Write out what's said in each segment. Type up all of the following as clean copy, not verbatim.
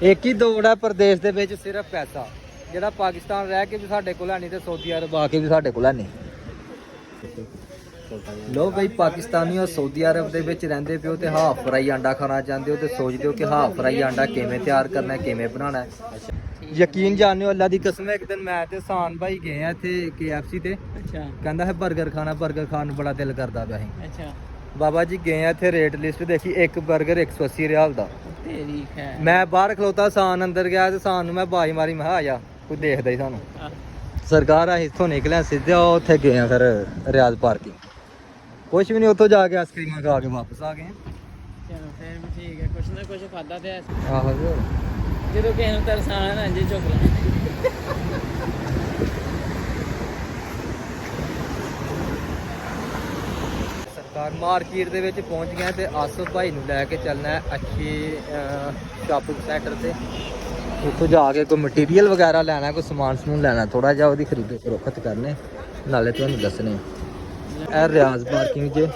ਇੱਕ ਹੀ ਦੌੜ ਹੈ ਪ੍ਰਦੇਸ਼ ਦੇ ਵਿੱਚ, ਸਿਰਫ ਪੈਸਾ। ਜਿਹੜਾ ਪਾਕਿਸਤਾਨ ਰਹਿ ਕੇ ਵੀ ਸਾਡੇ ਕੋਲ ਹੈ ਨਹੀਂ ਤੇ ਸਾਊਦੀ ਅਰਬ ਆ ਕੇ ਵੀ ਸਾਡੇ ਕੋਲ ਹੈ ਨਹੀਂ। ਲੋ ਬਈ ਪਾਕਿਸਤਾਨੀਓ, ਸਾਊਦੀ ਅਰਬ ਦੇ ਵਿੱਚ ਰਹਿੰਦੇ ਪਿਓ ਤੇ ਹਾਫ ਫਰਾਈ ਆਂਡਾ ਖਾਣਾ ਚਾਹੁੰਦੇ ਹੋ ਤੇ ਸੋਚਦੇ ਹੋ ਕਿ ਹਾਫ ਫਰਾਈ ਆਂਡਾ ਕਿਵੇਂ ਤਿਆਰ ਕਰਨਾ, ਕਿਵੇਂ ਬਣਾਉਣਾ ਹੈ। ਯਕੀਨ ਜਾਣਿਓ, ਅੱਲਾ ਦੀ ਕਸਮ ਹੈ, ਇੱਕ ਦਿਨ ਮੈਂ ਤੇ ਸਾਨ ਭਾਈ ਗਏ ਆ ਇੱਥੇ KFC ਤੇ। ਅੱਛਾ। ਕਹਿੰਦਾ ਹੈ 버ਗਰ ਖਾਣਾ, 버ਗਰ ਖਾਣ ਨੂੰ ਬੜਾ ਦਿਲ ਕਰਦਾ ਪਿਆ ਸੀ। ਅੱਛਾ ਬਾਬਾ ਜੀ ਗਏ ਆ ਇੱਥੇ, ਰੇਟ ਲਿਸਟ ਦੇਖੀ, ਇੱਕ 버ਗਰ 180 ਰਿਆਲ ਦਾ। ਤੇਰੀ ਖੈਰ। ਮੈਂ ਬਾਹਰ ਖਲੋਤਾ, ਸਾਨ ਅੰਦਰ ਗਿਆ ਤੇ ਸਾਨ ਨੂੰ ਮੈਂ ਬਾਜ ਮਾਰੀ, ਮੈਂ ਕਿਹਾ ਆ ਜਾ, ਕੋਈ ਦੇਖਦਾ ਹੀ ਸਾਨੂੰ। ਸਰਕਾਰ ਆ ਇੱਥੋਂ ਨਿਕਲਿਆ ਸਿੱਧਾ ਉੱਥੇ ਗਏ ਆ ਫਿਰ ਰਿਆਜ਼ ਪਾਰਕਿੰਗ। ਕੁਛ ਵੀ ਨਹੀਂ, ਉੱਥੋਂ ਜਾ ਕੇ ਆਈਸਕ੍ਰੀਮਾਂ ਖਾ ਕੇ ਵਾਪਸ ਆ ਗਏ। ਚਲੋ ਫਿਰ ਵੀ ਠੀਕ ਹੈ, ਕੁਛ ਨਾ ਕੁਛ ਖਾਦਾ ਤੇ ਆਹੋ ਜਦੋਂ ਕਿਸੇ ਨੂੰ ਤਰਸਾਨ ਆ ਜੇ ਚੁੱਕ ਲੈ। ਸਰਕਾਰ ਮਾਰਕੀਟ ਦੇ ਵਿੱਚ ਪਹੁੰਚ ਗਏ ਤੇ ਆਸਫ ਭਾਈ ਨੂੰ ਲੈ ਕੇ ਚੱਲਣਾ ਹੈ ਅੱਛੇ ਸ਼ਾਪਿੰਗ ਸੈਂਟਰ ਤੇ। ਉੱਥੋਂ ਜਾ ਕੇ ਕੋਈ ਮਟੀਰੀਅਲ ਵਗੈਰਾ ਲੈਣਾ, ਕੋਈ ਸਮਾਨ ਸਮੂਨ ਲੈਣਾ, ਥੋੜਾ ਜਿਹਾ ਉਹਦੀ ਖਰੀਦੋ ਫਰੋਖਤ ਕਰਨੇ, ਨਾਲੇ ਤੁਹਾਨੂੰ ਦੱਸਣੇ। ਇਹ ਰਿਆਜ਼ ਪਾਰਕਿੰਗ 'ਚ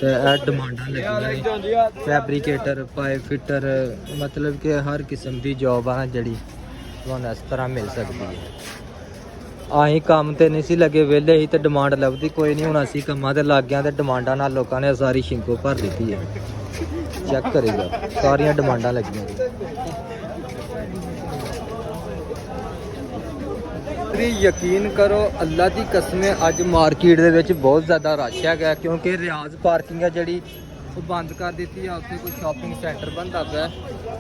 ਤੇ ਇਹ ਡਿਮਾਂਡਾਂ ਲੱਗੀਆਂ ਨੇ, ਫੈਬਰੀਕੇਟਰ, ਪਾਈਪ ਫਿੱਟਰ, ਮਤਲਬ ਕਿ ਹਰ ਕਿਸਮ ਦੀ ਜੋਬ ਆ ਜਿਹੜੀ ਤੁਹਾਨੂੰ ਇਸ ਤਰ੍ਹਾਂ ਮਿਲ ਸਕਦੀ ਹੈ। ਅਸੀਂ ਕੰਮ ਤੇ ਨਹੀਂ ਸੀ ਲੱਗੇ, ਵਿਹਲੇ ਸੀ ਤੇ ਡਿਮਾਂਡ ਲੱਭਦੀ ਕੋਈ ਨਹੀਂ। ਹੁਣ ਅਸੀਂ ਕੰਮਾਂ ਤੇ ਲੱਗ ਗਿਆ ਤੇ ਡਿਮਾਂਡਾਂ ਨਾਲ ਲੋਕਾਂ ਨੇ ਸਾਰੀ ਸ਼ਿੰਕੋ ਭਰ ਦਿੱਤੀ ਹੈ। ਚੈੱਕ ਕਰੇਗਾ, ਸਾਰੀਆਂ ਡਿਮਾਂਡਾਂ ਲੱਗੀਆਂ। ਯਕੀਨ ਕਰੋ, ਅੱਲਾ ਦੀ ਕਸਮ ਹੈ, ਅੱਜ ਮਾਰਕੀਟ ਦੇ ਵਿੱਚ ਬਹੁਤ ਜ਼ਿਆਦਾ ਰਸ਼ ਹੈਗਾ ਕਿਉਂਕਿ ਰਿਆਜ਼ ਪਾਰਕਿੰਗ ਹੈ ਜਿਹੜੀ ਉਹ ਬੰਦ ਕਰ ਦਿੱਤੀ ਆ। ਉੱਥੇ ਕੋਈ ਸ਼ਾਪਿੰਗ ਸੈਂਟਰ ਬਣਦਾ ਪਿਆ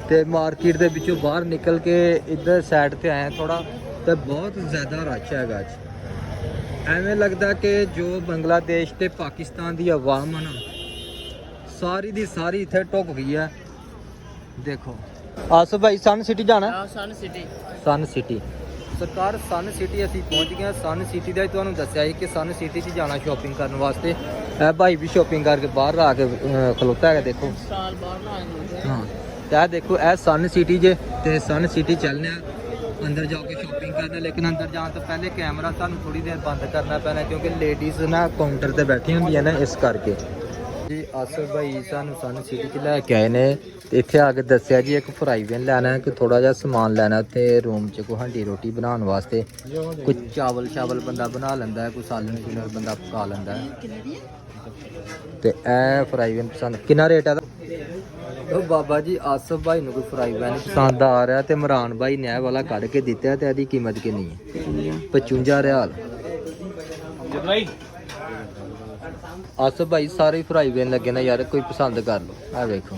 ਤੇ ਮਾਰਕੀਟ ਦੇ ਵਿੱਚੋਂ ਬਾਹਰ ਨਿਕਲ ਕੇ ਇੱਧਰ ਸਾਈਡ ਤੇ ਆਇਆ ਥੋੜਾ, ਤੇ ਬਹੁਤ ਜ਼ਿਆਦਾ ਰਸ਼ ਹੈਗਾ ਅੱਜ। ਐਵੇਂ ਲੱਗਦਾ ਕਿ ਜੋ ਬੰਗਲਾਦੇਸ਼ ਤੇ ਪਾਕਿਸਤਾਨ ਦੀ ਆਵਾਮ ਹੈ ਨਾ, ਸਾਰੀ ਦੀ ਸਾਰੀ ਇੱਥੇ ਟੁੱਕ ਗਈ ਹੈ। ਦੇਖੋ ਆਸਫ ਭਾਈ, ਸਨ ਸਿਟੀ ਜਾਣਾ? ਸਨ ਸਿਟੀ। ਸਨ ਸਿਟੀ ਸਰਕਾਰ, ਸਨ ਸਿਟੀ ਅਸੀਂ ਪਹੁੰਚ ਗਏ। ਸਨ ਸਿਟੀ ਦਾ ਹੀ ਤੁਹਾਨੂੰ ਦੱਸਿਆ ਸੀ ਕਿ ਸਨ ਸਿਟੀ 'ਚ ਜਾਣਾ ਸ਼ਾਪਿੰਗ ਕਰਨ ਵਾਸਤੇ। ਇਹ ਭਾਈ ਵੀ ਸ਼ਾਪਿੰਗ ਕਰਕੇ ਬਾਹਰ ਆ ਕੇ ਖਲੋਤਾ ਹੈਗਾ, ਦੇਖੋ ਸਾਲ ਬਾਹਰ ਨਾ ਆਏ। ਹਾਂ, ਤੇ ਇਹ ਦੇਖੋ ਇਹ ਸਨ ਸਿਟੀ ਜੇ, ਤੇ ਸਨ ਸਿਟੀ ਚੱਲਨੇ ਆ ਅੰਦਰ ਜਾ ਕੇ ਸ਼ਾਪਿੰਗ ਕਰਨਾ। ਲੇਕਿਨ ਅੰਦਰ ਜਾਣ ਤੋਂ ਪਹਿਲੇ ਕੈਮਰਾ ਸਾਨੂੰ ਥੋੜੀ ਦੇਰ ਬੰਦ ਕਰਨਾ ਪੈਣਾ ਕਿਉਂਕਿ ਲੇਡੀਜ਼ ਨਾ ਕਾਊਂਟਰ ਤੇ ਬੈਠੀਆਂ ਹੁੰਦੀਆਂ ਨੇ, ਇਸ ਕਰਕੇ। ਜੀ ਆਸਫ ਭਾਈ ਸਾਨੂੰ ਸਨ ਸਿਟੀ 'ਚ ਲੈ ਕੇ ਆਏ ਨੇ ਤੇ ਇੱਥੇ ਆ ਕੇ ਦੱਸਿਆ ਜੀ ਇੱਕ ਫਰਾਈ ਪੈਨ ਲੈਣਾ, ਕਿ ਥੋੜਾ ਜਿਹਾ ਸਮਾਨ ਲੈਣਾ ਉੱਥੇ ਰੂਮ 'ਚ, ਕੋਈ ਹੰਡੀ ਰੋਟੀ ਬਣਾਉਣ ਵਾਸਤੇ, ਕੁਝ ਚਾਵਲ ਬੰਦਾ ਬਣਾ ਲੈਂਦਾ ਹੈ, ਕੋਈ ਸਾਲਨ ਸੁਲਨ ਬੰਦਾ ਪਕਾ ਲੈਂਦਾ ਹੈ। ਤੇ ਇਹ ਫਰਾਈ ਪੈਨ ਪਸੰਦ, ਕਿੰਨਾ ਰੇਟ ਹੈ? ਉਹ ਬਾਬਾ ਜੀ ਆਸਫ ਭਾਈ ਨੂੰ ਕੋਈ ਫਰਾਈ ਪੈਨ ਪਸੰਦ ਆ ਰਿਹਾ ਤੇ ਇਮਰਾਨ ਭਾਈ ਨੇ ਇਹ ਵਾਲਾ ਕੱਢ ਕੇ ਦਿੱਤਾ ਤੇ ਇਹਦੀ ਕੀਮਤ ਕਿੰਨੀ ਹੈ? 55 ਰਿਆਲ। ਆਸਫ ਭਾਈ ਸਾਰੇ ਫਰਾਈ ਪੈਨ ਲੱਗੇ ਨੇ ਯਾਰ, ਕੋਈ ਪਸੰਦ ਕਰ ਲਓ। ਆ ਵੇਖੋ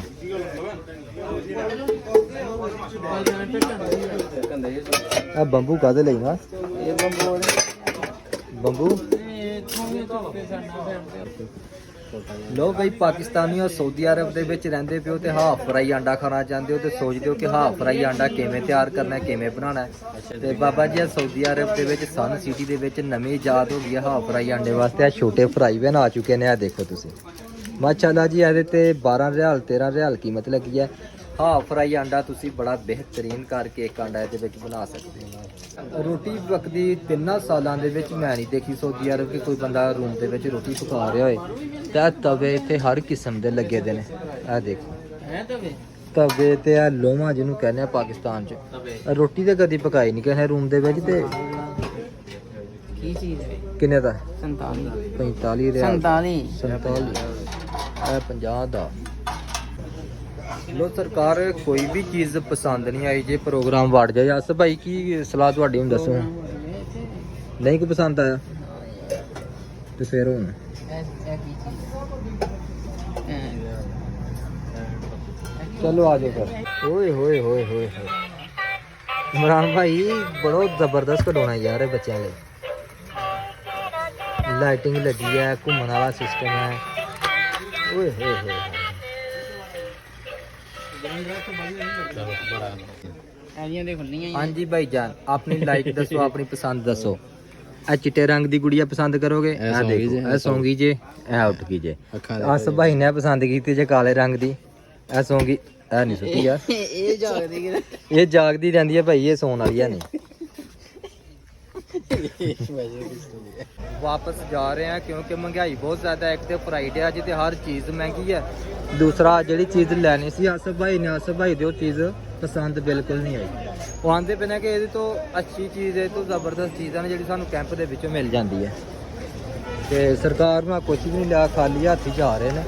ਆ ਬੰਬੂ ਕਾਹਦੇ ਲਈ ਨਾ? ਇਹ ਬੰਬੂ ਲੋ ਬਈ ਪਾਕਿਸਤਾਨੀਓ, ਸਾਊਦੀ ਅਰਬ ਦੇ ਵਿੱਚ ਰਹਿੰਦੇ ਪਿਓ ਤੇ ਹਾਫ ਫਰਾਈ ਆਂਡਾ ਖਾਣਾ ਚਾਹੁੰਦੇ ਹੋ ਤੇ ਸੋਚਦੇ ਹੋ ਕਿ ਹਾਫ ਫਰਾਈ ਆਂਡਾ ਕਿਵੇਂ ਤਿਆਰ ਕਰਨਾ, ਕਿਵੇਂ ਬਣਾਉਣਾ। ਤੇ ਬਾਬਾ ਜੀ ਸਾਊਦੀ ਅਰਬ ਦੇ ਵਿੱਚ ਸਨ ਸਿਟੀ ਦੇ ਵਿੱਚ ਨਵੀਂ ਇਜਾਦ ਹੋ ਗਈ ਹੈ ਹਾਫ ਫਰਾਈ ਆਂਡੇ ਵਾਸਤੇ। ਆ ਛੋਟੇ ਫਰਾਈ ਪੈਨ ਆ ਚੁੱਕੇ ਨੇ, ਆ ਦੇਖੋ ਤੁਸੀਂ, ਮਾਸ਼ਾਅੱਲਾ ਜੀ। ਇਹਦੇ ਤੇ 12 ਰਿਆਲ 13 ਰਿਆਲ ਕੀਮਤ ਲੱਗੀ ਹੈ। ਹਾਫ ਫਰਾਈ ਆਂਡਾ ਤੁਸੀਂ ਬੜਾ ਬਿਹਤਰੀਨ ਕਰਕੇ ਇੱਕ ਆਂਡਾ ਇਹਦੇ ਵਿੱਚ ਬਣਾ ਸਕਦੇ ਹੋ। ਰੋਟੀ ਪੱਕਦੀ 3 ਸਾਲਾਂ ਦੇ ਵਿੱਚ ਮੈਂ ਨਹੀਂ ਦੇਖੀ ਸਾਊਦੀ ਅਰਬ ਕਿ ਕੋਈ ਬੰਦਾ ਰੂਮ ਦੇ ਵਿੱਚ ਰੋਟੀ ਪਕਾ ਰਿਹਾ ਹੋਏ। ਤੇ ਤਵੇ ਇੱਥੇ ਹਰ ਕਿਸਮ ਦੇ ਲੱਗੇ ਦੇ ਨੇ, ਇਹ ਦੇਖੋ ਤਵੇ ਤੇ ਆ ਲੋਹਾ ਜਿਹਨੂੰ ਕਹਿੰਦੇ ਆ ਪਾਕਿਸਤਾਨ 'ਚ। ਰੋਟੀ ਤੇ ਕਦੀ ਪਕਾਈ ਨਹੀਂ ਕਿਸੇ ਰੂਮ ਦੇ ਵਿੱਚ। ਤੇ ਕੀ ਚੀਜ਼ ਹੈ? ਕਿੰਨੇ ਦਾ? 47 ਰਿਆਲ। 47 ਇਹ 50 ਦਾ। ਲੋ ਸਰਕਾਰ, ਕੋਈ ਵੀ ਚੀਜ਼ ਪਸੰਦ ਨਹੀਂ ਆਈ ਜੇ ਪ੍ਰੋਗਰਾਮ ਵੜ ਜਾਏ। ਆਸਫ ਭਾਈ ਕੀ ਸਲਾਹ ਤੁਹਾਡੀ, ਹੁਣ ਦੱਸੋ। ਨਹੀਂ ਕੋਈ ਪਸੰਦ ਆਇਆ ਤੇ ਫਿਰ ਹੁਣ ਚਲੋ ਆ ਜਾਓ ਫਿਰ। ਓਏ ਹੋਏ ਹੋਏ ਹੋਏ ਹੋਏ, ਇਮਰਾਨ ਭਾਈ ਬੜਾ ਜ਼ਬਰਦਸਤ ਕਢਾਉਣਾ ਯਾਰ ਇਹ ਬੱਚਿਆਂ ਲਈ। ਲਾਈਟਿੰਗ ਲੱਗੀ ਹੈ, ਘੁੰਮਣ ਵਾਲਾ ਸਿਸਟਮ ਹੈ। ਓਏ ਹੋਏ ਹੋਏ, ਹਾਂਜੀ ਭਾਈ ਜਾਨ, ਆਪਣੀ ਲਾਈਕ ਦੱਸੋ, ਆਪਣੀ ਪਸੰਦ ਦੱਸੋ। ਇਹ ਚਿੱਟੇ ਰੰਗ ਦੀ ਗੁੜੀਆ ਪਸੰਦ ਕਰੋਗੇ? ਇਹ ਦੇਖੋ, ਇਹ ਸੌਂਗੀ ਜੇ, ਇਹ ਉੱਠ ਗਈ ਜੇ। ਆਸਫ ਭਾਈ ਨੇ ਪਸੰਦ ਕੀਤੀ ਜੇ ਕਾਲੇ ਰੰਗ ਦੀ, ਇਹ ਸੌਂਗੀ। ਇਹ ਨਹੀਂ ਸੁੱਤੀ ਯਾਰ, ਇਹ ਜਾਗਦੀ ਰਹਿੰਦੀ ਹੈ ਭਾਈ, ਇਹ ਸੌਣ ਵਾਲੀ ਹੈ ਨਹੀਂ। ਵਾਪਸ ਜਾ ਰਹੇ ਹਾਂ ਕਿਉਂਕਿ ਮਹਿੰਗਾਈ ਬਹੁਤ ਜ਼ਿਆਦਾ ਹੈ। ਇੱਕ ਤੇ ਫਰਾਈਡੇ ਅੱਜ ਤੇ ਹਰ ਚੀਜ਼ ਮਹਿੰਗੀ ਹੈ, ਦੂਸਰਾ ਜਿਹੜੀ ਚੀਜ਼ ਲੈਣੀ ਸੀ ਆਸਫ ਭਾਈ ਦੀ ਉਹ ਚੀਜ਼ ਪਸੰਦ ਬਿਲਕੁਲ ਨਹੀਂ ਆਈ। ਉਹ ਆਂਦੇ ਪਏ ਨੇ ਕਿ ਇਹਦੇ ਤੋਂ ਅੱਛੀ ਚੀਜ਼, ਇਹ ਤੋਂ ਜ਼ਬਰਦਸਤ ਚੀਜ਼ਾਂ ਨੇ ਜਿਹੜੀ ਸਾਨੂੰ ਕੈਂਪ ਦੇ ਵਿੱਚੋਂ ਮਿਲ ਜਾਂਦੀ ਹੈ। ਤੇ ਸਰਕਾਰ ਨੂੰ ਕੁਝ ਵੀ ਨਹੀਂ ਲਿਆ, ਖਾਲੀ ਹੱਥ ਹੀ ਜਾ ਰਹੇ ਨੇ।